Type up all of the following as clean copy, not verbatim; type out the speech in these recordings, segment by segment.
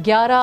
11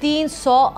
300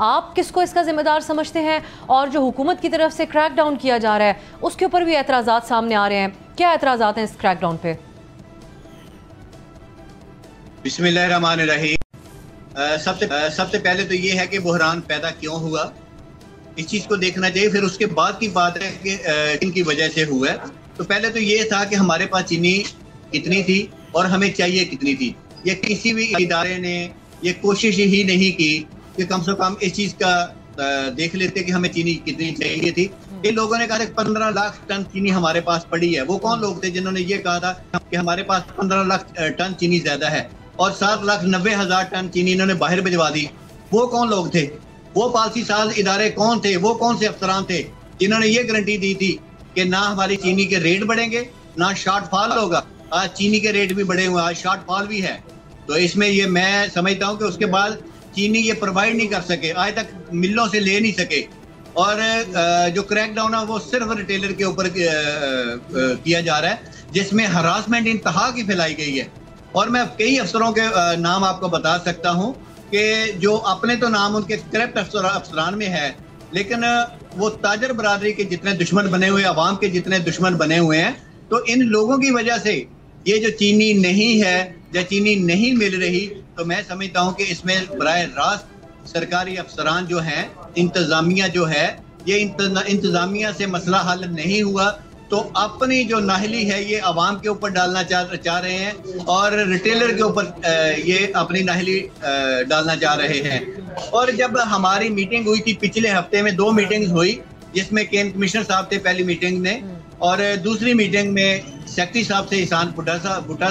آپ کس کو اس کا ذمہ دار سمجھتے ہیں؟ اور جو حکومت کی طرف سے کریک ڈاؤن کیا جا رہا ہے اس کے اوپر بھی اعتراضات سامنے آ رہے ہیں، کیا اعتراضات ہیں اس کریک ڈاؤن پہ؟ بسم اللہ الرحمن الرحیم۔ سب سے پہلے تو یہ ہے کہ بحران پیدا کیوں ہوا، اس چیز کو دیکھنا چاہیے۔ پھر اس کے بعد کی بات ہے کہ ان کی وجہ سے ہوا ہے۔ تو پہلے تو یہ تھا کہ ہمارے پاس چینی کتنی تھی اور ہمیں چاہیے کتنی تھی۔ یہ کسی بھی ادارے نے یہ کوشش ہی نہیں کی کہ کم سے کم اس چیز کا دیکھ لیتے کہ ہمیں چینی کتنی چاہیے تھی۔ ان لوگوں نے کہا کہ 15 لاکھ ٹن چینی ہمارے پاس پڑی ہے۔ وہ کون لوگ تھے جنہوں نے یہ کہا تھا کہ ہمارے پاس 15 لاکھ ٹن چینی زیادہ ہے اور 7,90,000 ٹن چینی انہوں نے باہر بھجوا دی؟ وہ کون لوگ تھے؟ وہ پالیسی ساز ادارے کون تھے؟ وہ کون سے افسران تھے جنہوں نے یہ گارنٹی دی تھی کہ نہ ہماری چینی کے ریٹ بڑھیں گے نہ شارٹ فال ہوگا؟ آج چینی کے ریٹ بھی بڑھے ہوئے، آج شارٹ فال بھی ہے۔ تو اس میں یہ میں سمجھتا ہوں کہ اس کے بعد چینی یہ پرووائڈ نہیں کر سکے، آج تک ملوں سے لے نہیں سکے۔ اور جو کریک ڈاؤن ہے وہ صرف ریٹیلر کے اوپر کیا جا رہا ہے، جس میں ہراسمنٹ انتہا کی پھیلائی گئی ہے۔ اور میں کئی افسروں کے نام آپ کو بتا سکتا ہوں کہ جو اپنے تو نام ان کے کرپٹ افسران میں ہے، لیکن وہ تاجر برادری کے جتنے دشمن بنے ہوئے، عوام کے جتنے دشمن بنے ہوئے ہیں، تو ان لوگوں کی وجہ سے یہ جو چینی نہیں ہے یا چینی نہیں مل رہی، تو میں سمجھتا ہوں کہ اس میں براہ راست سرکاری افسران جو ہیں، انتظامیہ جو ہے، یہ انتظامیہ سے مسئلہ حل نہیں ہوا تو اپنی جو ناہلی ہے یہ عوام کے اوپر ڈالنا چاہ رہے ہیں اور ریٹیلر کے اوپر یہ اپنی ناہلی ڈالنا چاہ رہے ہیں۔ اور جب ہماری میٹنگ ہوئی تھی پچھلے ہفتے میں، 2 میٹنگز ہوئی، جس میں کیم کمشنر صاحب تھے پہلی میٹنگ میں، اور دوسری میٹنگ میں سیکٹری صاحب تھے، احسان بھٹا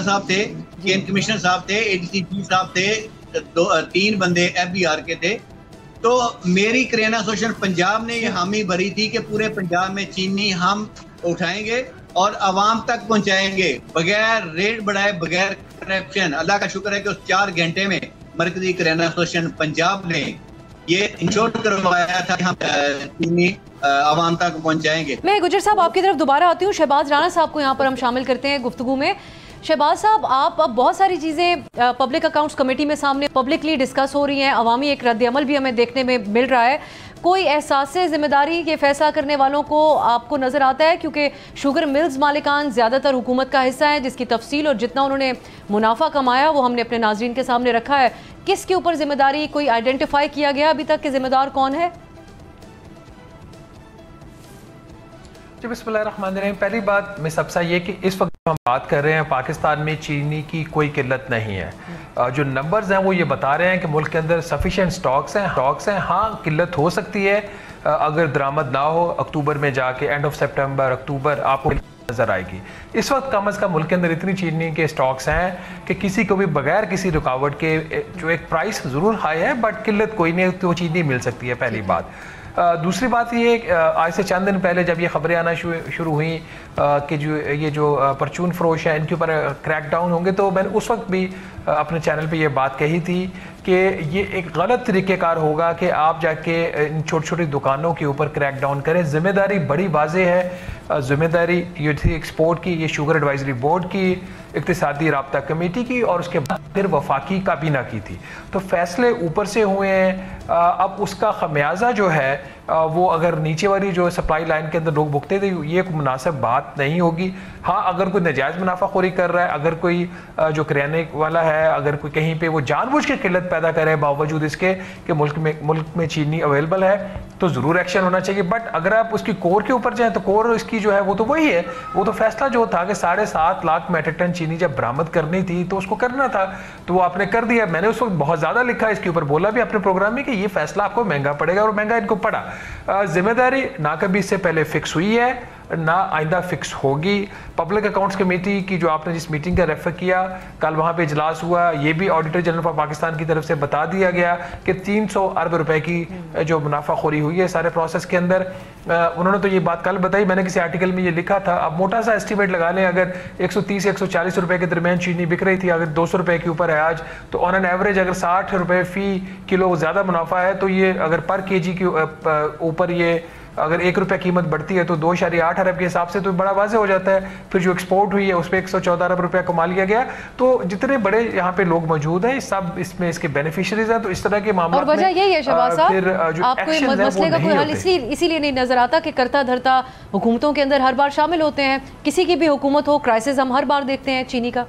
صاحب تھے، کیم کمشنر صاحب تھے، اے ڈی سی پی صاحب تھے، 3 بندے ایف بی آر کے تھے۔ تو میری کریانہ ایسوسیشن پنجاب نے یہ حامی بھری تھی کہ پورے پنجاب میں چینی ہم اٹھائیں گے اور عوام تک پہنچائیں گے بغیر ریٹ بڑھائے، بغیر کرپشن۔ اللہ کا شکر ہے کہ اس 4 گھنٹے میں مرکزی کریانہ ایسوسیشن پنجاب نے یہ انشور کروایا تھا کہ ہم چینی عوام تک پہنچائیں گے۔ میں گجر صاحب آپ کی طرف دوبارہ آتی ہوں، شہباز رانا صاحب کو یہاں پر ہم شامل کرتے ہیں گفتگو میں۔ شہباز صاحب، آپ اب بہت ساری چیزیں پبلک اکاؤنٹس کمیٹی میں سامنے پبلکلی ڈسکس ہو رہی ہیں، عوامی ایک رد عمل بھی ہمیں دیکھنے میں مل رہا ہے۔ کوئی احساس ذمہ داری کے فیصلہ کرنے والوں کو آپ کو نظر آتا ہے؟ کیونکہ شوگر ملز مالکان زیادہ تر حکومت کا حصہ ہیں، جس کی تفصیل اور جتنا انہوں نے منافع کمایا وہ ہم نے اپنے ناظرین کے سامنے رکھا ہے۔ کس کے اوپر ذمہ داری، کوئی آئیڈینٹیفائی کیا گیا ابھی تک کہ ذمہ دار کون ہے؟ جی بسم اللہ الرحمن الرحیم۔ پہلی بات میں سب سے یہ کہ اس وقت ہم بات کر رہے ہیں پاکستان میں چینی کی کوئی قلت نہیں ہے۔ جو نمبرز ہیں وہ یہ بتا رہے ہیں کہ ملک کے اندر سفیشینٹ سٹاکس ہیں۔ ہاں قلت ہو سکتی ہے اگر درآمد نہ ہو، اکتوبر میں جا کے اینڈ آف سپٹمبر اکتوبر آپ کو نظر آئے گی۔ اس وقت کم از کم ملک کے اندر اتنی چینی کے سٹاکس ہیں کہ کسی کو بھی بغیر کسی رکاوٹ کے، جو ایک پرائس ضرور ہائی ہے بٹ قلت کوئی نہیں، تو چینی مل سکتی ہے، پہلی بات۔ دوسری بات یہ آج سے چند دن پہلے جب یہ خبریں آنا شروع ہوئیں کہ یہ جو پرچون فروش ہیں ان کے اوپر کریک ڈاؤن ہوں گے، تو میں نے اس وقت بھی اپنے چینل پہ یہ بات کہی تھی کہ یہ ایک غلط طریقہ کار ہوگا کہ آپ جا کے ان چھوٹی چھوٹی دکانوں کے اوپر کریک ڈاؤن کریں۔ ذمہ داری بڑی واضح ہے، ذمہ داری یہ تھی ایکسپورٹ کی، یہ شوگر ایڈوائزری بورڈ کی، اقتصادی رابطہ کمیٹی کی، اور اس کے بعد پھر وفاقی کابینہ کی تھی۔ تو فیصلے اوپر سے ہوئے ہیں، اب اس کا خمیازہ جو ہے وہ اگر نیچے والی جو سپلائی لائن کے اندر لوگ بھگتے تھے، یہ ایک مناسب بات نہیں ہوگی۔ ہاں اگر کوئی ناجائز منافع خوری کر رہا ہے، اگر کوئی جو کریانے والا ہے اگر کوئی کہیں پہ وہ جان بوجھ کے قلت پیدا کرے باوجود اس کے کہ ملک میں چینی اویلیبل ہے، تو ضرور ایکشن ہونا چاہیے۔ بٹ اگر آپ اس کی کور کے اوپر جائیں تو کور اس کی جو ہے وہ تو وہی ہے، وہ تو فیصلہ جو تھا کہ 7.5 لاکھ میٹرک ٹن چینی جب برآمد کرنی تھی تو اس کو کرنا تھا، تو وہ آپ نے کر دیا۔ میں نے اس وقت بہت زیادہ لکھا اس کے اوپر، بولا بھی اپنے پروگرام میں کہ یہ فیصلہ آپ کو مہنگا پڑے گا، اور مہنگا ان کو پڑا۔ ذمہ داری نہ کبھی اس سے پہلے فکس ہوئی ہے نہ آئندہ فکس ہوگی۔ پبلک اکاؤنٹس کمیٹی کی جو آپ نے جس میٹنگ کا ریفر کیا، کل وہاں پہ اجلاس ہوا، یہ بھی آڈیٹر جنرل آف پاکستان کی طرف سے بتا دیا گیا کہ 300 ارب روپے کی جو منافع خوری ہوئی ہے سارے پروسیس کے اندر۔ انہوں نے تو یہ بات کل بتائی، میں نے کسی آرٹیکل میں یہ لکھا تھا۔ اب موٹا سا اسٹیمیٹ لگا لیں، اگر 130 سے 140 روپے کے درمیان چینی بک رہی تھی، اگر 200 روپے کے اوپر ہے آج، تو آن این ایوریج اگر 60 روپے فی کلو زیادہ منافع ہے، تو یہ اگر پر کے جی کے اوپر یہ اگر 1 روپے قیمت بڑھتی ہے تو 2.8 ارب کے حساب سے تو بڑا واضح ہو جاتا ہے. پھر جو ایکسپورٹ ہوئی ہے اس پہ 114 ارب روپیہ کما لیا گیا. تو جتنے بڑے یہاں پہ لوگ موجود ہیں سب اس میں اس کے بینیفیشریز ہیں. تو اس طرح کے معاملات اور وجہ یہی ہے شہباز صاحب آپ کو مسئلے کا کوئی حل اسی لیے نہیں نظر آتا کہ کرتا دھرتا حکومتوں کے اندر ہر بار شامل ہوتے ہیں. کسی کی بھی حکومت ہو کرائسس ہم ہر بار دیکھتے ہیں چینی کا.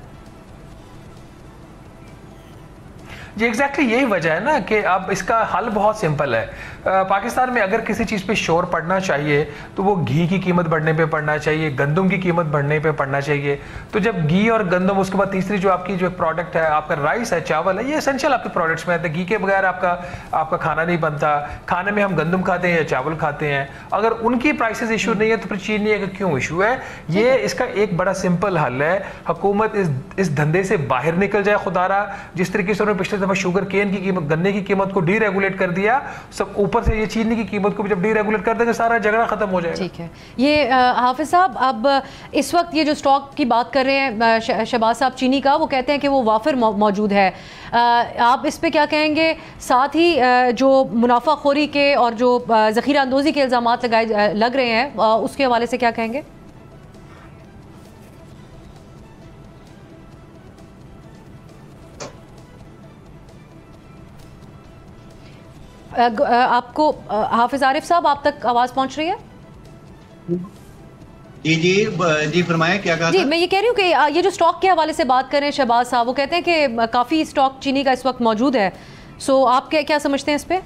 جی ایگزیکٹلی یہی وجہ ہے نا کہ اب اس کا حل بہت سمپل ہے. پاکستان میں اگر کسی چیز پہ شور پڑنا چاہیے تو وہ گھی کی قیمت بڑھنے پہ پڑنا چاہیے, گندم کی قیمت بڑھنے پہ پڑنا چاہیے. تو جب گھی اور گندم, اس کے بعد تیسری جو آپ کی جو پروڈکٹ ہے آپ کا رائس ہے, چاول ہے, یہ اسینشیل آپ کے پروڈکٹس میں آتے ہیں. گھی کے بغیر آپ کا کھانا نہیں بنتا. کھانے میں ہم گندم کھاتے ہیں یا چاول کھاتے ہیں. اگر ان کی پرائسز ایشو نہیں ہے تو پھر چینی کا کیوں ایشو ہے؟ یہ اس کا ایک بڑا سمپل حل ہے. حکومت اس دھندے سے باہر نکل جائے خدا را. جس طریقے سے انہوں نے پچھلے دفعہ شوگر کین کی قیمت, گنے کی قیمت کو ڈی ریگولیٹ کر دیا, سب اوپر سے یہ چینی کی قیمت کو بھی جب ڈی ریگولیٹ کر دیں گے سارا جھگڑا ختم ہو جائے گا. ٹھیک ہے. یہ حافظ صاحب اب اس وقت یہ جو سٹاک کی بات کر رہے ہیں شہباز صاحب چینی کا, وہ کہتے ہیں کہ وہ وافر موجود ہے. آپ اس پہ کیا کہیں گے؟ ساتھ ہی جو منافع خوری کے اور جو ذخیرہ اندوزی کے الزامات لگ رہے ہیں اس کے حوالے سے کیا کہیں گے؟ آپ کو حافظ عارف صاحب آپ تک آواز پہنچ رہی ہے؟ جی فرمائیں کیا کہا؟ جی میں یہ کہہ رہی ہوں کہ یہ جو سٹاک کے حوالے سے بات کر رہے ہیں شہباز صاحب, وہ کہتے ہیں کہ کافی سٹاک چینی کا اس وقت موجود ہے. سو آپ کیا سمجھتے ہیں اس پہ؟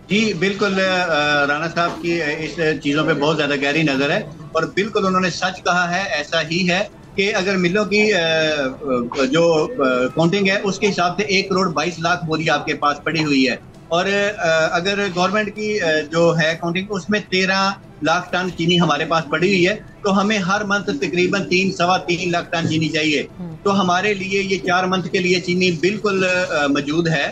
جی بالکل رانا صاحب کی اس چیزوں پہ بہت زیادہ گہری نظر ہے, اور بالکل انہوں نے سچ کہا ہے. ایسا ہی ہے کہ اگر ملوں کی جو کاؤنٹنگ ہے اس کے حساب سے 1 کروڑ 22 لاکھ بوری آپ کے پاس پڑی ہوئی ہے, اور اگر گورنمنٹ کی جو ہے کاؤنٹنگ اس میں 13 لاکھ ٹن چینی ہمارے پاس پڑی ہوئی ہے, تو ہمیں ہر منتھ تقریباً 3.3 لاکھ ٹن چینی چاہیے. تو ہمارے لیے یہ 4 منتھ کے لیے چینی بالکل موجود ہے,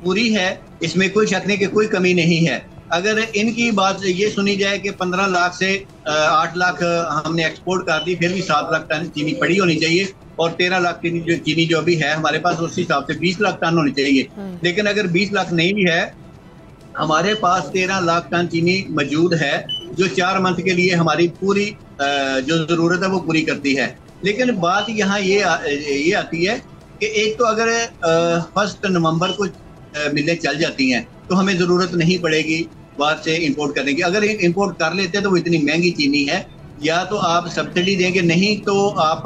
پوری ہے, اس میں کوئی شک نہیں کہ کوئی کمی نہیں ہے. اگر ان کی بات یہ سنی جائے کہ 15 لاکھ سے 8 لاکھ ہم نے ایکسپورٹ کر دی, پھر بھی 7 لاکھ ٹن چینی پڑی ہونی چاہیے, اور 13 لاکھ چینی جو بھی ہے ہمارے پاس اس حساب سے 20 لاکھ ٹن ہونی چاہیے. لیکن اگر 20 لاکھ نہیں بھی ہے, ہمارے پاس 13 لاکھ ٹن چینی موجود ہے جو 4 منتھ کے لیے ہماری پوری جو ضرورت ہے وہ پوری کرتی ہے. لیکن بات یہاں یہ آتی ہے کہ ایک تو اگر 1 نومبر کو ملیں چل جاتی ہیں تو ہمیں ضرورت نہیں پڑے گی باہر سے امپورٹ کرنے کی. اگر امپورٹ کر لیتے ہیں تو وہ اتنی مہنگی چینی ہے, یا تو آپ سبسڈی دیں گے, نہیں تو آپ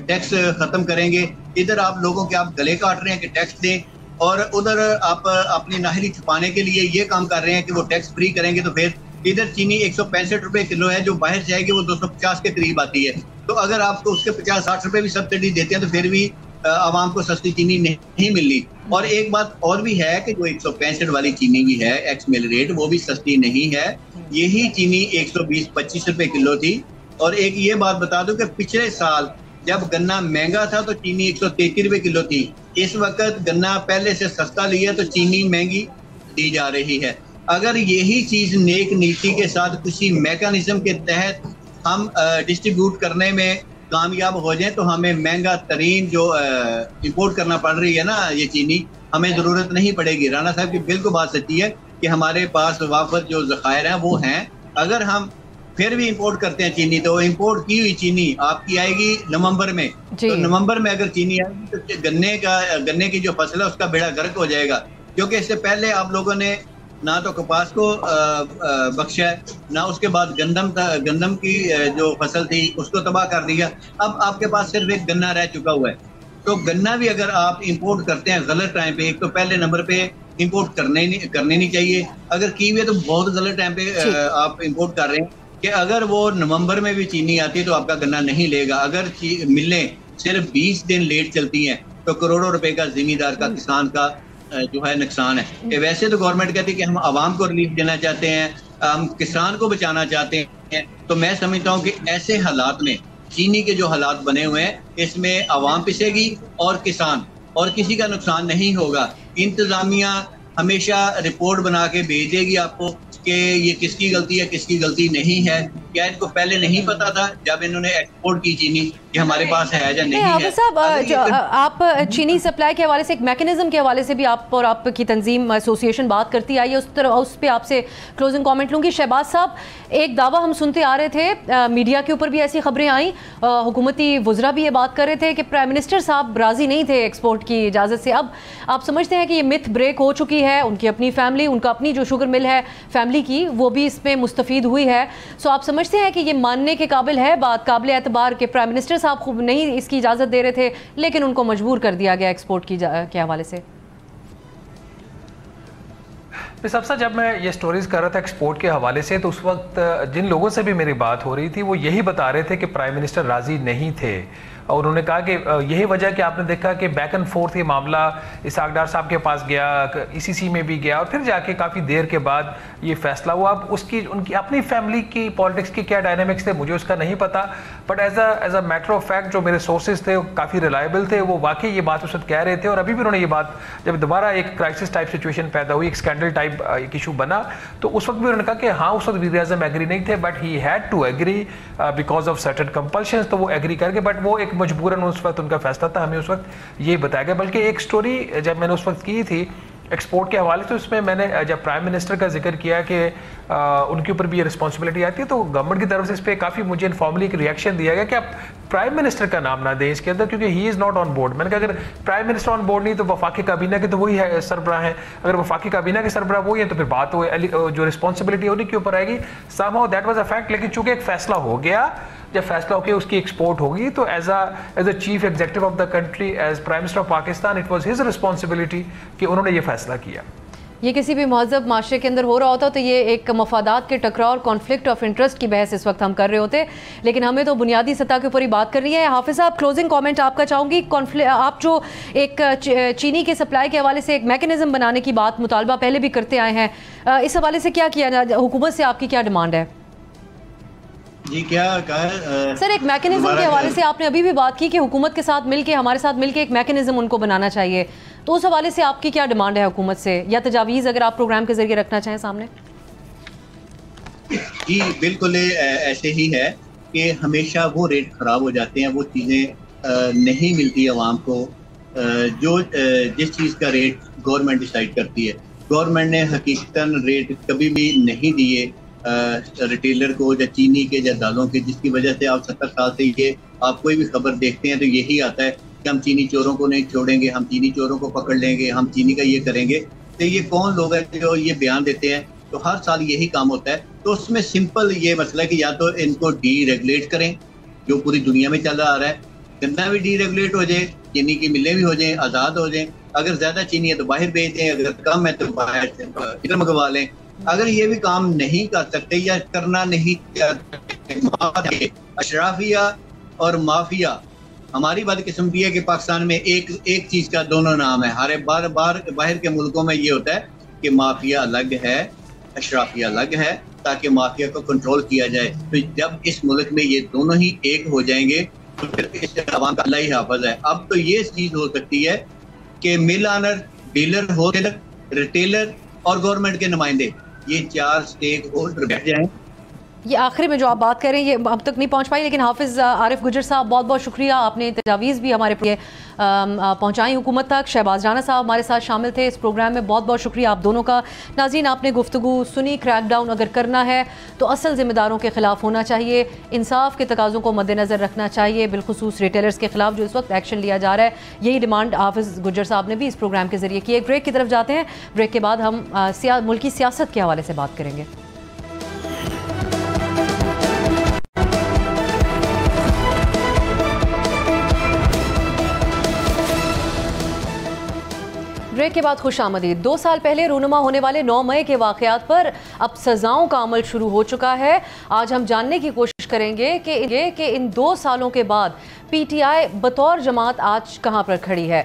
ٹیکس ختم کریں گے. ادھر آپ لوگوں کے آپ گلے کاٹ رہے ہیں کہ ٹیکس دیں, اور ادھر آپ اپنی نااہلی چھپانے کے لیے یہ کام کر رہے ہیں کہ وہ ٹیکس فری کریں گے. تو پھر ادھر چینی 165 روپے کلو ہے, جو باہر سے آئے گی وہ 250 کے قریب آتی ہے. تو اگر آپ کو اس کے 50-60 روپے بھی سبسڈی دیتے ہیں تو پھر بھی عوام کو سستی چینی نہیں ملنی. اور ایک بات اور بھی ہے کہ جو 165 والی چینی بھی ہے ایکس مل ریٹ, وہ بھی سستی نہیں ہے. یہی چینی 120-25 روپے کلو تھی. اور ایک یہ بات بتا دوں کہ پچھلے سال جب گنا مہنگا تھا تو چینی 133 روپے کلو تھی. اس وقت گنا پہلے سے سستا لیا تو چینی مہنگی دی جا رہی ہے. اگر یہی چیز نیک نیتی کے ساتھ کسی میکانزم کے تحت ہم ڈسٹریبیوٹ کرنے میں کامیاب ہو جائیں تو ہمیں مہنگا ترین جو امپورٹ کرنا پڑ رہی ہے نا یہ چینی, ہمیں ضرورت نہیں پڑے گی. رانا صاحب کی بالکل بات سچی ہے کہ ہمارے پاس وافر جو ذخائر ہیں وہ ہیں. اگر ہم پھر بھی امپورٹ کرتے ہیں چینی, تو امپورٹ کی ہوئی چینی آپ کی آئے گی نومبر میں. تو نومبر میں اگر چینی آئے گی تو گنے کی جو فصل ہے اس کا بیڑا غرق ہو جائے گا, کیونکہ اس سے پہلے آپ لوگوں نے نہ تو کپاس کو بخشا ہے, نہ اس کے بعد گندم کی جو فصل تھی اس کو تباہ کر دیا. اب آپ کے پاس صرف ایک گنا رہ چکا ہوا ہے. تو گنا بھی اگر آپ امپورٹ کرتے ہیں غلط ٹائم پہ, ایک تو پہلے نمبر پہ امپورٹ کرنے نہیں چاہیے. اگر کی ہوئی ہے تو بہت غلط ٹائم پہ آپ امپورٹ کر رہے ہیں کہ اگر وہ نومبر میں بھی چینی آتی تو آپ کا گنا نہیں لے گا. اگر ملیں صرف 20 دن لیٹ چلتی ہیں تو کروڑوں روپے کا زمیندار کا, کسان کا جو ہے نقصان ہے. ویسے تو گورنمنٹ کہتی ہے کہ ہم عوام کو ریلیف دینا چاہتے ہیں, ہم کسان کو بچانا چاہتے ہیں. تو میں سمجھتا ہوں کہ ایسے حالات میں چینی کے جو حالات بنے ہوئے ہیں اس میں عوام پسے گی اور کسان, اور کسی کا نقصان نہیں ہوگا. انتظامیہ ہمیشہ رپورٹ بنا کے بھیج دے گی آپ کو کہ یہ کس کی غلطی ہے کس کی غلطی نہیں ہے. کیا ان کو پہلے نہیں پتا تھا جب انہوں نے ایکسپورٹ کی چینی کہ ہمارے پاس ہے یا نہیں ہے؟ حافظ صاحب آپ چینی سپلائی کے حوالے سے ایک میکنزم کے حوالے سے بھی آپ اور آپ کی تنظیم ایسوسیشن بات کرتی آئی ہے, اس پہ آپ سے کلوزنگ کامنٹ لوں گی. شہباز صاحب, ایک دعویٰ ہم سنتے آ رہے تھے, میڈیا کے اوپر بھی ایسی خبریں آئیں, حکومتی وزراء بھی یہ بات کر رہے تھے کہ پرائم منسٹر صاحب راضی نہیں تھے ایکسپورٹ کی اجازت سے. اب آپ سمجھتے ہیں کہ یہ متھ بریک ہو چکی ہے, ان کی اپنی فیملی, ان کا اپنی جو شوگر مل ہے فیملی کی, وہ بھی اس میں مستفید ہوئی ہے. سو آپ سمجھتے ہیں کہ یہ ماننے کے قابل ہے بات, قابل اعتبار, کہ پرائم منسٹر صاحب خوب نہیں اس کی اجازت دے رہے تھے لیکن ان کو مجبور کر دیا گیا ایکسپورٹ کے حوالے سے؟ سب سے جب میں یہ سٹوریز کر رہا تھا ایکسپورٹ کے حوالے سے, تو اس وقت جن لوگوں سے بھی میری بات ہو رہی تھی وہ یہی بتا رہے تھے کہ پرائم منسٹر راضی نہیں تھے, اور انہوں نے کہا کہ یہی وجہ کہ آپ نے دیکھا کہ بیک اینڈ فورتھ یہ معاملہ اسحاق ڈار صاحب کے پاس گیا, ای سی میں بھی گیا, اور پھر جا کے کافی دیر کے بعد یہ فیصلہ ہوا. اب ان کی اپنی فیملی کی پالیٹکس کی کیا ڈائنامکس تھے مجھے اس کا نہیں پتا, but as a matter of fact جو میرے سورسز تھے کافی ریلائبل تھے, وہ واقعی یہ بات اس وقت کہہ رہے تھے. اور ابھی بھی انہوں نے یہ بات, جب دوبارہ ایک کرائسس ٹائپ سچویشن پیدا ہوئی, ایک اسکینڈل ٹائپ ایک ایشو بنا, تو اس وقت بھی انہوں نے کہا کہ ہاں اس وقت وزیر اعظم ایگری نہیں تھے, but he had to agree because of certain compulsions, تو وہ ایگری کر کے, بٹ وہ ایک مجبوراً اس وقت ان کا فیصلہ تھا, ہمیں اس وقت یہ بتایا گیا. بلکہ ایک سٹوری جب میں نے اس وقت کی تھی ایکسپورٹ کے حوالے سے, اس میں نے جب پرائم منسٹر کا ذکر کیا کہ ان کے اوپر بھی یہ رسپانسبلٹی آتی ہے, تو گورنمنٹ کی طرف سے اس پہ کافی مجھے انفارملی ایک ریئیکشن دیا گیا کہ آپ پرائم منسٹر کا نام نہ دیں اس کے اندر, کیونکہ ہی از ناٹ آن بورڈ. میں نے کہا اگر پرائم منسٹر آن بورڈ نہیں تو وفاقی کابینہ کے تو وہی ہے سربراہ ہیں, اگر وفاقی کابینہ کے سربراہ وہی ہیں تو پھر بات جو رسپانسبلٹی ہے انہیں کے اوپر آئے گی. Some how that was a fact. لیکن چونکہ ایک فیصلہ ہو گیا, جب فیصلہ ہو کے اس کی ایکسپورٹ ہوگی, تو as a chief executive of the country, as prime minister of Pakistan, it was his responsibility کہ انہوں نے یہ فیصلہ کیا. یہ کسی بھی مہذب معاشرے کے اندر ہو رہا ہوتا تو یہ ایک مفادات کے ٹکراؤ اور کانفلکٹ آف انٹرسٹ کی بحث اس وقت ہم کر رہے ہوتے, لیکن ہمیں تو بنیادی سطح کے اوپر ہی بات کرنی ہے. حافظ صاحب, کلوزنگ کامنٹ آپ کا چاہوں گی. آپ جو ایک چینی کے سپلائی کے حوالے سے ایک میکنزم بنانے کی بات, مطالبہ پہلے بھی کرتے آئے ہیں, اس حوالے سے کیا کیا حکومت سے آپ کی کیا ڈیمانڈ ہے؟ جی کیا کہا سر, ایک میکنزم کے حوالے سے آپ نے ابھی بھی بات کی کہ حکومت کے ساتھ مل کے, ہمارے ساتھ مل کے ایک میکنزم ان کو بنانا چاہیے, تو اس حوالے سے آپ کی کیا ڈیمانڈ ہے حکومت سے, یا تجاویز اگر آپ پروگرام کے ذریعے رکھنا چاہیں سامنے؟ جی بالکل ایسے ہی ہے کہ ہمیشہ وہ ریٹ خراب ہو جاتے ہیں, وہ چیزیں نہیں ملتی عوام کو, جو جس چیز کا ریٹ گورنمنٹ ڈیسائیڈ کرتی ہے. گورنمنٹ نے حقیقتاً ریٹ کبھی بھی نہیں دیے ریٹیلر کو, یا چینی کے یا دالوں کے, جس کی وجہ سے آپ 70 سال سے یہ آپ کوئی بھی خبر دیکھتے ہیں تو یہی آتا ہے کہ ہم چینی چوروں کو نہیں چھوڑیں گے, ہم چینی چوروں کو پکڑ لیں گے, ہم چینی کا یہ کریں گے. تو یہ کون لوگ ہیں جو یہ بیان دیتے ہیں؟ تو ہر سال یہی کام ہوتا ہے. تو اس میں سمپل یہ مسئلہ ہے کہ یا تو ان کو ڈی ریگولیٹ کریں, جو پوری دنیا میں چل رہا ہے, گنا بھی ڈی ریگولیٹ ہو جائے, چینی کی ملیں بھی ہو جائیں, آزاد ہو جائیں. اگر زیادہ چینی ہے تو باہر بھیج دیں, اگر کم ہے تو باہر ادھر منگوا لیں. اگر یہ بھی کام نہیں کر سکتے یا کرنا نہیں چاہتے, اشرافیہ اور مافیا, ہماری بدقسمتی ہے کہ پاکستان میں ایک چیز کا دونوں نام ہے. ہر بار باہر کے ملکوں میں یہ ہوتا ہے کہ مافیا الگ ہے, اشرافیہ الگ ہے, تاکہ مافیا کو کنٹرول کیا جائے. تو جب اس ملک میں یہ دونوں ہی ایک ہو جائیں گے تو پھر اس عوام کا اللہ ہی حافظ ہے. اب تو یہ چیز ہو سکتی ہے کہ مل آنر, ڈیلر, ہولسیلر, ریٹیلر اور گورنمنٹ کے نمائندے, یہ 4 اسٹیک ہولڈر بیٹھ جائیں. یہ آخری میں جو آپ بات کر رہے ہیں یہ اب تک نہیں پہنچ پائی, لیکن حافظ عارف گجر صاحب بہت بہت شکریہ, آپ نے تجاویز بھی ہمارے پہنچائی حکومت تک. شہباز رانا صاحب ہمارے ساتھ شامل تھے اس پروگرام میں, بہت بہت شکریہ آپ دونوں کا. ناظرین, آپ نے گفتگو سنی. کریک ڈاؤن اگر کرنا ہے تو اصل ذمہ داروں کے خلاف ہونا چاہیے, انصاف کے تقاضوں کو مد نظر رکھنا چاہیے, بالخصوص ریٹیلرز کے خلاف جو اس وقت ایکشن لیا جا رہا ہے. یہی ڈیمانڈ حافظ گجر صاحب نے بھی اس پروگرام کے ذریعے کی. ایک بریک کی طرف جاتے ہیں, بریک کے بعد ہم ملکی سیاست کے حوالے سے بات کریں گے. بریک کے بعد خوش آمدید. 2 سال پہلے رونما ہونے والے 9 مئی کے واقعات پر اب سزاؤں کا عمل شروع ہو چکا ہے. آج ہم جاننے کی کوشش کریں گے کہ ان 2 سالوں کے بعد پی ٹی آئی بطور جماعت آج کہاں پر کھڑی ہے.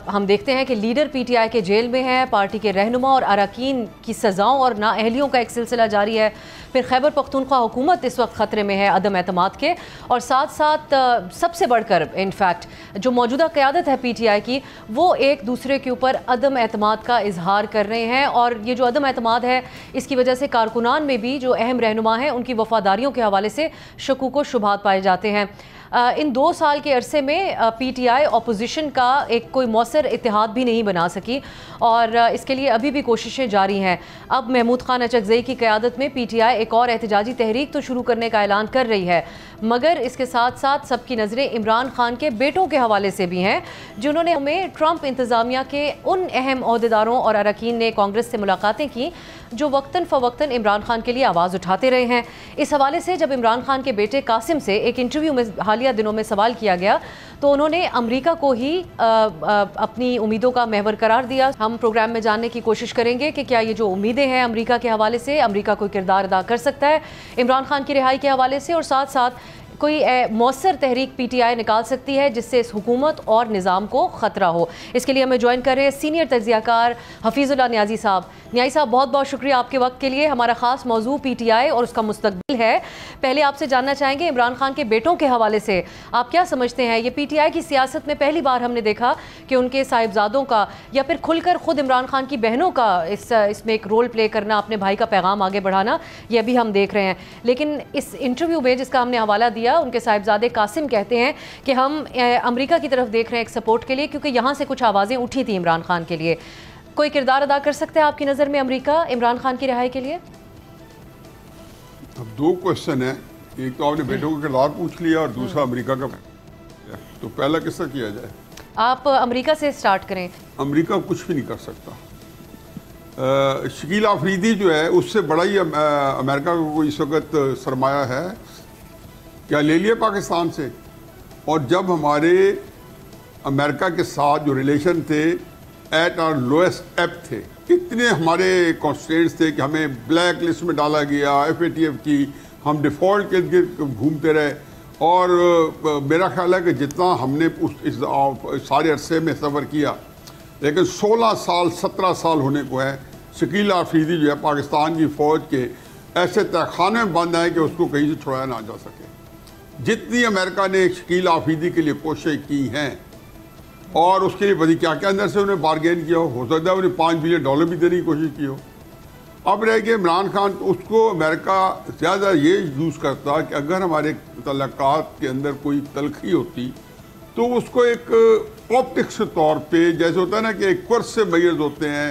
ہم دیکھتے ہیں کہ لیڈر پی ٹی آئی کے جیل میں ہے، پارٹی کے رہنما اور اراکین کی سزاؤں اور نااہلیوں کا ایک سلسلہ جاری ہے، پھر خیبر پختونخوا حکومت اس وقت خطرے میں ہے عدم اعتماد کے، اور ساتھ ساتھ سب سے بڑھ کر انفیکٹ جو موجودہ قیادت ہے پی ٹی آئی کی وہ ایک دوسرے کے اوپر عدم اعتماد کا اظہار کر رہے ہیں، اور یہ جو عدم اعتماد ہے اس کی وجہ سے کارکنان میں بھی جو اہم رہنما ہیں ان کی وفاداریوں کے حوالے سے شکوک و شبہات پائے جاتے ہیں۔ ان 2 سال کے عرصے میں پی ٹی آئی اپوزیشن کا ایک کوئی مؤثر اتحاد بھی نہیں بنا سکی، اور اس کے لیے ابھی بھی کوششیں جاری ہیں۔ اب محمود خان اچکزئی کی قیادت میں پی ٹی آئی ایک اور احتجاجی تحریک تو شروع کرنے کا اعلان کر رہی ہے، مگر اس کے ساتھ ساتھ سب کی نظریں عمران خان کے بیٹوں کے حوالے سے بھی ہیں، جنہوں نے ٹرمپ انتظامیہ کے ان اہم عہدیداروں اور اراکین نے کانگریس سے ملاقاتیں کی جو وقتاً فوقتاً عمران خان کے لیے آواز اٹھاتے رہے ہیں۔ اس حوالے سے جب عمران خان کے بیٹے قاسم سے ایک انٹرویو میں حالیہ دنوں میں سوال کیا گیا تو انہوں نے امریکہ کو ہی اپنی امیدوں کا محور قرار دیا۔ ہم پروگرام میں جاننے کی کوشش کریں گے کہ کیا یہ جو امیدیں ہیں امریکہ کے حوالے سے، امریکہ کوئی کردار ادا کر سکتا ہے عمران خان کی رہائی کے حوالے سے، اور ساتھ ساتھ کوئی مؤثر تحریک پی ٹی آئی نکال سکتی ہے جس سے اس حکومت اور نظام کو خطرہ ہو۔ اس کے لیے ہمیں جوائن کر رہے ہیں سینئر تجزیہ کار حفیظ اللہ نیازی صاحب۔ نیازی صاحب بہت بہت شکریہ آپ کے وقت کے لیے۔ ہمارا خاص موضوع پی ٹی آئی اور اس کا مستقبل ہے۔ پہلے آپ سے جاننا چاہیں گے عمران خان کے بیٹوں کے حوالے سے آپ کیا سمجھتے ہیں؟ یہ پی ٹی آئی کی سیاست میں پہلی بار ہم نے دیکھا کہ ان کے صاحبزادوں کا یا پھر کھل کر خود عمران خان کی بہنوں کا اس میں ایک رول پلے کرنا، اپنے بھائی کا پیغام آگے بڑھانا، یہ بھی ہم دیکھ رہے ہیں۔ لیکن اس انٹرویو میں جس کا ہم نے حوالہ دیا، ان کے صاحبزادے قاسم کہتے ہیں کہ ہم امریکہ کی طرف دیکھ رہے ہیں ایک سپورٹ کے لیے، کیونکہ یہاں سے کچھ آوازیں اٹھی تھیں عمران خان کے لیے۔ کوئی کردار ادا کر سکتا ہے آپ کی نظر میں امریکہ عمران خان کی رہائی کے لیے؟ اب 2 کوشچن ہیں، ایک تو آپ نے بیٹوں کا کردار پوچھ لیا اور دوسرا امریکہ کا، تو پہلا کس طرح کیا جائے؟ آپ امریکہ سے سٹارٹ کریں۔ امریکہ کچھ بھی نہیں کر سکتا۔ شکیل آفریدی جو ہے اس سے بڑا ہی امریکہ کا کوئی اس وقت سرمایہ ہے، کیا لے لیا پاکستان سے؟ اور جب ہمارے امریکہ کے ساتھ جو ریلیشن تھے ایٹ آر لوئسٹ ایپ تھے، اتنے ہمارے کانسٹینٹس تھے کہ ہمیں بلیک لسٹ میں ڈالا گیا، ایف اے ٹی ایف کی، ہم ڈیفالٹ کے گرد گھومتے رہے، اور میرا خیال ہے کہ جتنا ہم نے اس سارے عرصے میں سفر کیا، لیکن 16 سال 17 سال ہونے کو ہے، شکیل آفریدی جو ہے پاکستان کی فوج کے ایسے تہخانے میں بند ہے کہ اس کو کہیں سے چھڑایا نہ جا سکے۔ جتنی امریکہ نے شکیل آفریدی کے لیے کوششیں کی ہیں، اور اس کے لیے پتہ کیا کیا اندر سے انہیں بارگین کیا ہو سکتا ہے انہیں $5 بلین بھی دینے کی کوشش کی ہو۔ اب رہ کے عمران خان، اس کو امریکہ زیادہ یہ یوز کرتا کہ اگر ہمارے تعلقات کے اندر کوئی تلخی ہوتی تو اس کو ایک آپٹکس کے طور پہ، جیسے ہوتا ہے نا کہ ایک کورس سے میئرز ہوتے ہیں،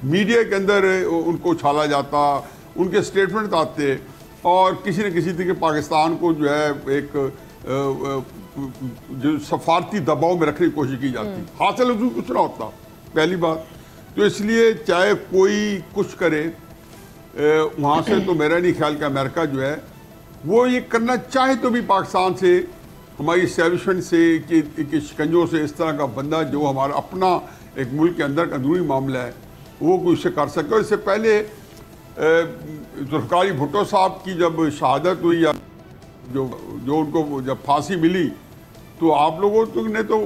میڈیا کے اندر ان کو اچھالا جاتا، ان کے سٹیٹمنٹ آتے، اور کسی نہ کسی طریقے پاکستان کو جو ہے ایک جو سفارتی دباؤ میں رکھنے کی کوشش کی جاتی، حاصل حضور کچھ نہ ہوتا، پہلی بات تو۔ اس لیے چاہے کوئی کچھ کرے وہاں سے، تو میرا نہیں خیال کہ امریکہ جو ہے وہ یہ کرنا چاہے تو بھی پاکستان سے، ہماری اسٹیبلشمنٹ سے، کہ شکنجوں سے، اس طرح کا بندہ جو ہمارا اپنا ایک ملک کے اندر کا اندرونی معاملہ ہے وہ کوئی اسے کر سکے۔ اور اس سے پہلے ذوالفقار علی بھٹو صاحب کی جب شہادت ہوئی، یا جو ان کو جب پھانسی ملی، تو آپ لوگوں نے تو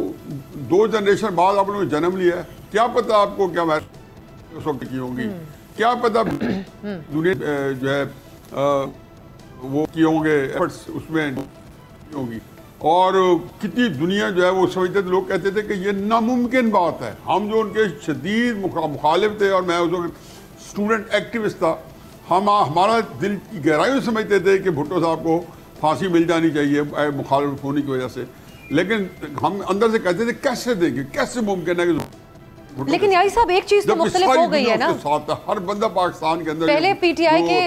2 جنریشن بعد آپ لوگوں نے جنم لیا ہے، کیا پتہ آپ کو کیا اس وقت کی ہوں گی، کیا پتہ دنیا جو ہے وہ کی ہوں گے ایفرٹس اس میں ہوں گی، اور کتنی دنیا جو ہے وہ سمجھتے تھے، لوگ کہتے تھے کہ یہ ناممکن بات ہے۔ ہم جو ان کے شدید مخالف تھے، اور میں اس وقت اسٹوڈنٹ ایکٹیوسٹ تھا، ہمارا دل کی گہرائیوں سمجھتے تھے کہ بھٹو صاحب کو پھانسی مل جانی چاہیے مخالف ہونے کی وجہ سے، لیکن ہم اندر سے کہتے تھے کیسے دیں گے، کیسے ممکن ہے کہ لیکن یہی صاحب ایک چیز تو مختلف ہو گئی ہے نا، ہر بندہ پاکستان کے اندر پہلے پی ٹی آئی کے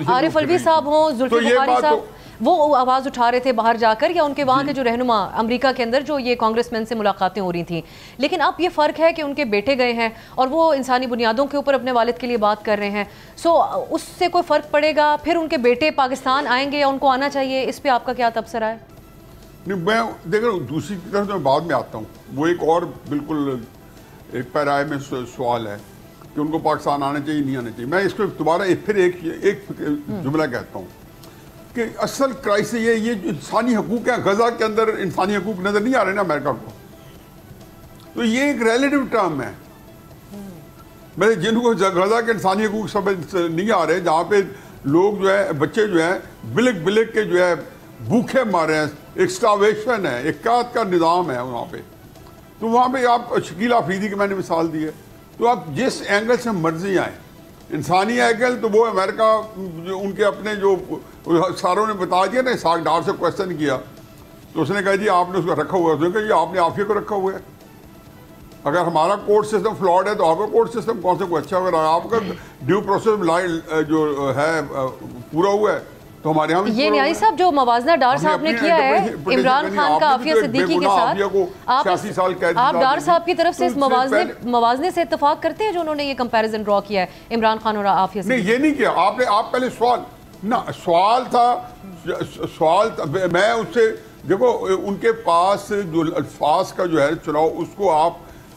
عارف الوی صاحب ہوں، ذوالفقار صاحب، وہ آواز اٹھا رہے تھے باہر جا کر، یا ان کے وہاں کے جو رہنما امریکہ کے اندر جو یہ کانگریس مین سے ملاقاتیں ہو رہی تھیں، لیکن اب یہ فرق ہے کہ ان کے بیٹے گئے ہیں اور وہ انسانی بنیادوں کے اوپر اپنے والد کے لیے بات کر رہے ہیں، سو اس سے کوئی فرق پڑے گا؟ پھر ان کے بیٹے پاکستان آئیں گے یا ان کو آنا چاہیے؟ اس پہ آپ کا کیا تبصرہ ہے؟ نہیں، میں دیکھ رہا ہوں دوسری طرف میں بعد میں آتا ہوں، وہ ایک اور بالکل ایک پیرائے میں سوال ہے کہ ان کو پاکستان آنا چاہیے نہیں آنا چاہیے۔ میں اس کو دوبارہ پھر ایک جملہ کہتا ہوں کہ اصل کرائسس یہ جو انسانی حقوق ہیں، غزہ کے اندر انسانی حقوق نظر نہیں آ رہے نا امریکہ کو، تو یہ ایک ریلیٹو ٹرم ہے. میں جن کو غزہ کے انسانی حقوق سمجھ نہیں آ رہے, جہاں پہ لوگ جو ہے بچے جو ہیں بلک بلک کے جو ہے بھوکے مارے ہیں, ایک سٹاویشن ہے, ایک قحط کا نظام ہے وہاں پہ. تو وہاں پہ آپ شکیل آفریدی کی میں نے مثال دی ہے. تو آپ جس اینگل سے مرضی آئیں, انسانی اینگل تو وہ امریکہ ان کے اپنے جو ساروں نے بتا دیا نا, اسحاق ڈار سے کوشچن کیا تو اس نے کہا جی آپ نے اس کو رکھا ہوا ہے. اس نے کہا جی آپ نے عافیہ کو رکھا ہوا ہے. اگر ہمارا کورٹ سسٹم فلاڈ ہے تو آپ کا کورٹ سسٹم کون سے کوئی اچھا ہوگا؟ آپ کا ڈیو پروسیس جو ہے پورا ہوا ہے تو ہمارے یہاں یہ نیائی صاحب جو موازنہ ڈار صاحب نے کیا ہے عمران خان کا عافیہ صدیقی کے ساتھ, آپ ڈار صاحب کی طرف سے اس موازنے سے اتفاق کرتے ہیں جو انہوں نے یہ کمپیریزن ڈرا کیا ہے عمران خان اور عافیہ صدیقی؟ نہیں, یہ نہیں کیا آپ نے. آپ پہلے سوال تھا میں اس سے دیکھو ان کے پاس جو الفاظ کا جو ہے چناؤ, اس کو آپ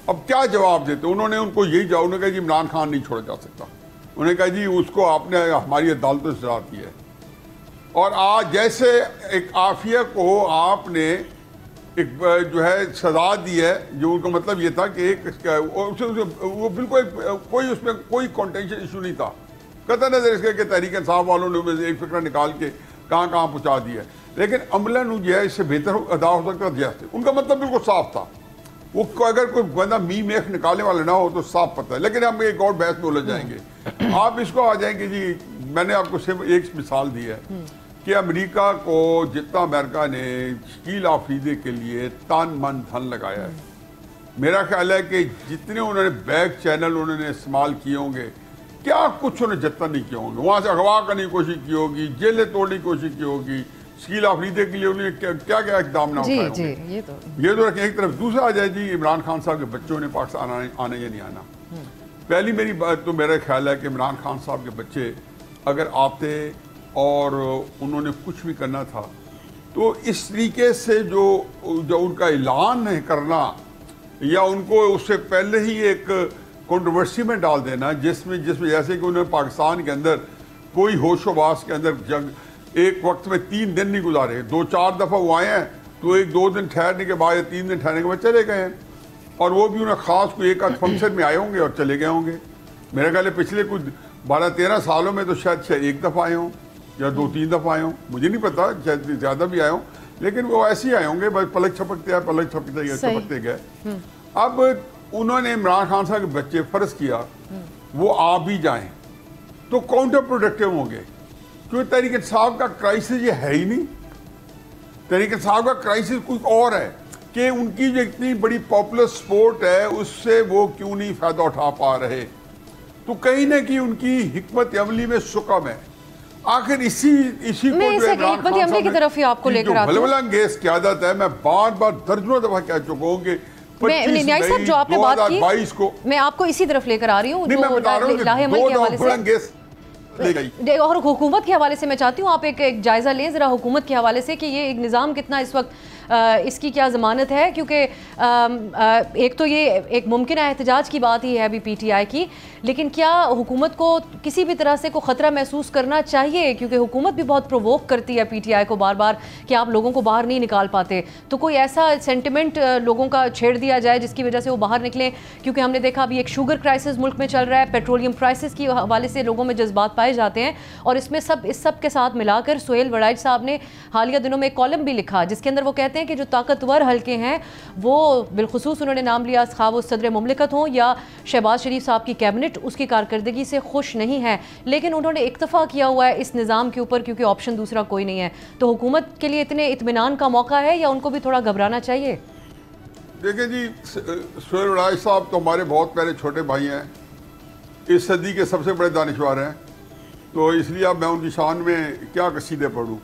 اب کیا جواب دیتے؟ انہوں نے ان کو یہی جواب, انہوں نے کہا جی عمران خان نہیں چھوڑا جا سکتا. انہوں نے کہا جی اس کو آپ نے ہماری عدالتوں سے سزا دی ہے. اور آج جیسے ایک عافیہ کو آپ نے ایک جو ہے سزا دی ہے, جو ان کا مطلب یہ تھا کہ وہ بالکل کوئی اس میں کوئی کانٹینشن ایشو نہیں تھا, قطع نظر اس کے تحریک انصاف والوں نے ایک فکرہ نکال کے کہاں پہنچا دی ہے. لیکن عملاً جو ہے اس سے بہتر ادا ہو سکتا جیسے ان کا مطلب بالکل صاف تھا. وہ اگر کوئی بندہ میخ نکالنے والا نہ ہو تو صاف پتہ ہے. لیکن ہم ایک اور بحث میں الجھ جائیں گے. آپ اس کو آ جائیں گے جی, میں نے آپ کو صرف ایک مثال دی ہے کہ امریکہ کو جتنا امریکہ نے شکیل آفریدی کے لیے تن من دھن لگایا ہے, میرا خیال ہے کہ جتنے انہوں نے بیک چینل انہوں نے استعمال کیے ہوں گے, کیا کچھ انہوں نے جتنا نہیں کیا ہوں گے. وہاں سے اغوا کرنے کی کوشش کی ہوگی, جیلیں توڑنے کی کوشش کی ہوگی, شکیل آفریدی کے لیے انہوں نے کیا اقدام نہ اٹھائے ہوں گے. یہ تو رکھیں ایک طرف. دوسرا آ جائے جی عمران خان صاحب کے بچوں نے پاکستان آنا یا نہیں آنا. پہلی میری بات تو میرا خیال ہے کہ عمران خان صاحب کے بچے اگر آتے اور انہوں نے کچھ بھی کرنا تھا تو اس طریقے سے جو ان کا اعلان نہیں کرنا یا ان کو اس سے پہلے ہی ایک کنٹروورسی میں ڈال دینا جس میں جیسے کہ انہوں نے پاکستان کے اندر کوئی ہوش و باس کے اندر جنگ ایک وقت میں 3 دن نہیں گزارے, 2-4 دفعہ وہ آئے ہیں تو 1-2 دن ٹھہرنے کے بعد یا 3 دن ٹھہرنے کے بعد چلے گئے ہیں. اور وہ بھی انہیں خاص کوئی ایک آدھ فنکشن میں آئے ہوں گے اور چلے گئے ہوں گے. میرے خیال ہے پچھلے کچھ 12-13 سالوں میں تو شاید 1 دفعہ آئے ہوں یا 2-3 دفعہ آئے ہوں, مجھے نہیں پتا, شاید زیادہ بھی آئے ہوں, لیکن وہ ایسے ہی آئے ہوں گے, بس پلک چھپکتے گئے. اب انہوں نے عمران خان صاحب کے بچے فرض کیا وہ آ بھی جائیں تو کاؤنٹر پروڈکٹیو ہوں گے, کیونکہ تحریک انصاف کا کرائسس یہ ہے ہی نہیں. تحریک انصاف کا کرائسس کوئی اور ہے کہ ان کی جو اتنی بڑی پاپولر سپورٹ ہے اس سے وہ کیوں نہیں فائدہ اٹھا پا رہے. تو کہیں نہ کہیں ان کی حکمت عملی میں سکم ہے. آخر اسی کو جو حکمت عملی کی طرف ہی آپ کو لے کر آتا ہوں. بلبلہ انگیز قیادت ہے, میں بار درجنوں دفعہ کہہ چکا ہوں کہ نیائی صاحب جو آپ نے بات کی میں آپ کو اسی طرف لے کر آ رہی ہوں لاہے عمل کے حوالے سے اور حکومت کے حوالے سے. میں چاہتی ہوں آپ ایک جائزہ لیں ذرا حکومت کے حوالے سے کہ یہ ایک نظام کتنا اس وقت اس کی کیا ضمانت ہے, کیونکہ ایک تو یہ ایک ممکنہ احتجاج کی بات ہی ہے ابھی پی ٹی آئی کی, لیکن کیا حکومت کو کسی بھی طرح سے کوئی خطرہ محسوس کرنا چاہیے, کیونکہ حکومت بھی بہت پرووک کرتی ہے پی ٹی آئی کو بار بار کہ آپ لوگوں کو باہر نہیں نکال پاتے, تو کوئی ایسا سینٹیمنٹ لوگوں کا چھیڑ دیا جائے جس کی وجہ سے وہ باہر نکلیں, کیونکہ ہم نے دیکھا ابھی ایک شوگر کرائسس ملک میں چل رہا ہے, پیٹرولیم پرائسز کی حوالے سے لوگوں میں جذبات پائے جاتے ہیں, اور اس میں اس سب کے ساتھ ملا کر سہیل وڑائچ صاحب نے حالیہ دنوں میں ایک کالم بھی لکھا جس کے اندر وہ کہتے ہیں کہ جو طاقتور حلقے ہیں وہ بالخصوص انہوں نے نام لیا خواہ وہ صدر مملکت ہوں یا شہباز شریف صاحب کی کیبنٹ, اس کی کارکردگی سے خوش نہیں ہیں, لیکن انہوں نے اکتفا کیا ہوا ہے اس نظام کے اوپر کیونکہ آپشن دوسرا کوئی نہیں ہے. تو حکومت کے لیے اتنے اطمینان کا موقع ہے یا ان کو بھی تھوڑا گھبرانا چاہیے؟ دیکھیں جی, سہیل وڑائچ صاحب تو ہمارے بہت پیارے چھوٹے بھائی ہیں, اس صدی کے سب سے بڑے دانشور ہیں, تو اس لیے اب میں ان کی شان میں کیا قصیدے پڑھوں.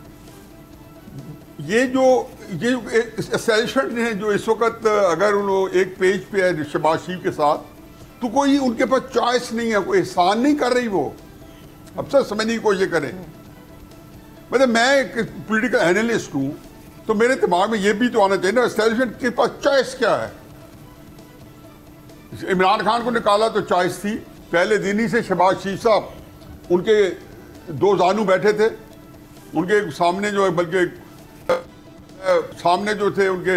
یہ اسٹیبلشمنٹ ہیں جو اس وقت اگر انہوں ایک پیج پہ ہے شہباز شریف کے ساتھ تو کوئی ان کے پاس چوائس نہیں ہے, کوئی احسان نہیں کر رہی, وہ اب سب سمجھنے کی کوشش کریں. مطلب میں ایک پولیٹیکل اینالسٹ ہوں تو میرے دماغ میں یہ بھی تو آنا چاہیے نا, اسٹیبلشمنٹ کے پاس چوائس کیا ہے. عمران خان کو نکالا تو چوائس تھی, پہلے دن ہی سے شہباز شریف صاحب ان کے 2 زانو بیٹھے تھے, ان کے سامنے جو ہے بلکہ سامنے جو تھے ان کے